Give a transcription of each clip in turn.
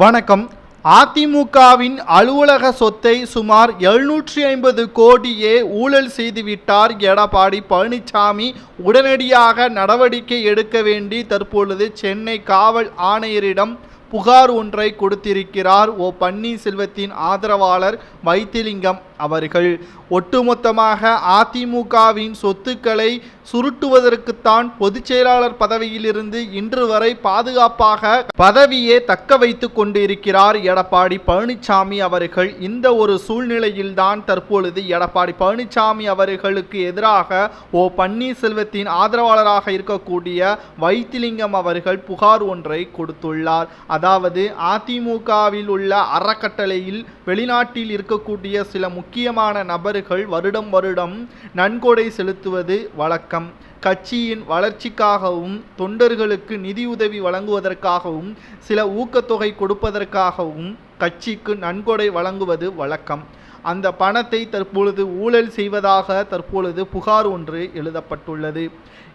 வணக்கம். அதிமுகவின் அலுவலக சொத்தை சுமார் 750 கோடியே ஊழல் செய்துவிட்டார் எடப்பாடி பழனிசாமி. உடனடியாக நடவடிக்கை எடுக்க வேண்டி தற்பொழுது சென்னை காவல் ஆணையரிடம் புகார் ஒன்றை கொடுத்திருக்கிறார் பன்னீர்செல்வத்தின் ஆதரவாளர் வைத்திலிங்கம் அவர்கள். ஒட்டுமொத்தமாக அதிமுகவின் சொத்துக்களை சுருட்டுவதற்குத்தான் பொதுச் செயலாளர் பதவியிலிருந்து இன்று வரை பாதுகாப்பாக பதவியை தக்க வைத்துக் கொண்டிருக்கிறார் எடப்பாடி பழனிசாமி அவர்கள். இந்த ஒரு சூழ்நிலையில்தான் தற்பொழுது எடப்பாடி பழனிசாமி அவர்களுக்கு எதிராக பன்னீர்செல்வத்தின் ஆதரவாளராக இருக்கக்கூடிய வைத்திலிங்கம் அவர்கள் புகார் ஒன்றை கொடுத்துள்ளார். அதாவது அதிமுகவில் உள்ள அறக்கட்டளையில் வெளிநாட்டில் இருக்கக்கூடிய சில முக்கியமான நபர்கள் வருடம் நன்கொடை செலுத்துவது வழக்கம். கட்சியின் வளர்ச்சிக்காகவும் தொண்டர்களுக்கு நிதியுதவி வழங்குவதற்காகவும் சில ஊக்கத்தொகை கொடுப்பதற்காகவும் கட்சிக்கு நன்கொடை வழங்குவது வழக்கம். அந்த பணத்தை தற்பொழுது ஊழல் செய்வதாக தற்பொழுது புகார் ஒன்று எழுதப்பட்டுள்ளது.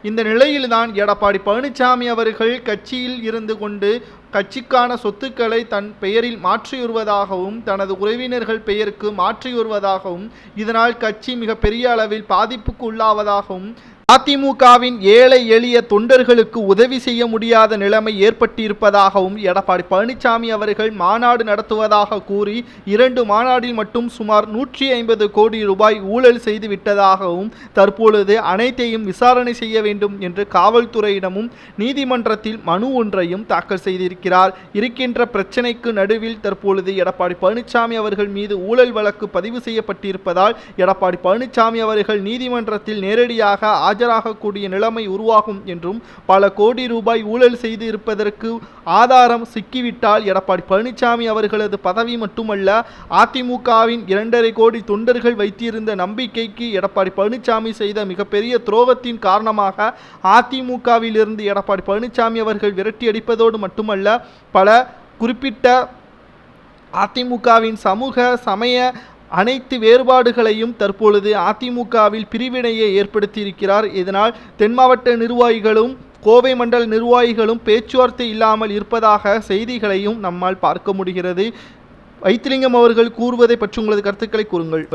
இந்த நிலையில்தான் எடப்பாடி பழனிசாமி அவர்கள் கட்சியில் இருந்து கொண்டு கட்சிக்கான சொத்துக்களை தன் பெயரில் மாற்றி வருவதாகவும் தனது உறவினர்கள் பெயருக்கு மாற்றி வருவதாகவும் இதனால் கட்சி மிக பெரிய அளவில் பாதிப்புக்கு உள்ளாவதாகவும் அதிமுகவின் ஏழை எளிய தொண்டர்களுக்கு உதவி செய்ய முடியாத நிலைமை ஏற்பட்டிருப்பதாகவும் எடப்பாடி பழனிசாமி அவர்கள் மாநாடு நடத்துவதாக கூறி 2 மாநாடில் மட்டும் சுமார் 150 கோடி ரூபாய் ஊழல் செய்து விட்டதாகவும் தற்பொழுது அனைத்தையும் விசாரணை செய்ய வேண்டும் என்று காவல்துறையிடமும் நீதிமன்றத்தில் மனு ஒன்றையும் தாக்கல் செய்திருக்கிறார். இருக்கின்ற பிரச்சினைக்கு நடுவில் தற்பொழுது எடப்பாடி பழனிசாமி அவர்கள் மீது ஊழல் வழக்கு பதிவு செய்யப்பட்டிருப்பதால் எடப்பாடி பழனிசாமி அவர்கள் நீதிமன்றத்தில் நேரடியாக ஆஜராகக்கூடிய நிலைமை உருவாகும் என்றும் பல கோடி ரூபாய் ஊழல் செய்து இருப்பதற்கு ஆதாரம் சிக்கிவிட்டால் எடப்பாடி பழனிசாமி அவர்களது பதவி மட்டுமல்ல அதிமுகவின் 2.5 கோடி தொண்டர்கள் வைத்திருந்த நம்பிக்கைக்கு எடப்பாடி பழனிசாமி செய்த மிகப்பெரிய துரோகத்தின் காரணமாக அதிமுகவிலிருந்து எடப்பாடி பழனிசாமி அவர்கள் விரட்டி அடிப்பதோடு மட்டுமல்ல பல குறிப்பிட்ட அதிமுகவின் சமூக சமய அனைத்து வேறுபாடுகளையும் தற்பொழுது அதிமுகவில் பிரிவினையை ஏற்படுத்தியிருக்கிறார். இதனால் தென் மாவட்ட நிர்வாகிகளும் கோவை மண்டல நிர்வாகிகளும் பேச்சுவார்த்தை இல்லாமல் இருப்பதாக செய்திகளையும் நம்மால் பார்க்க முடிகிறது. வைத்திலிங்கம் அவர்கள் கூறுவதை பற்றி உங்களது கருத்துக்களை கூறுங்கள்.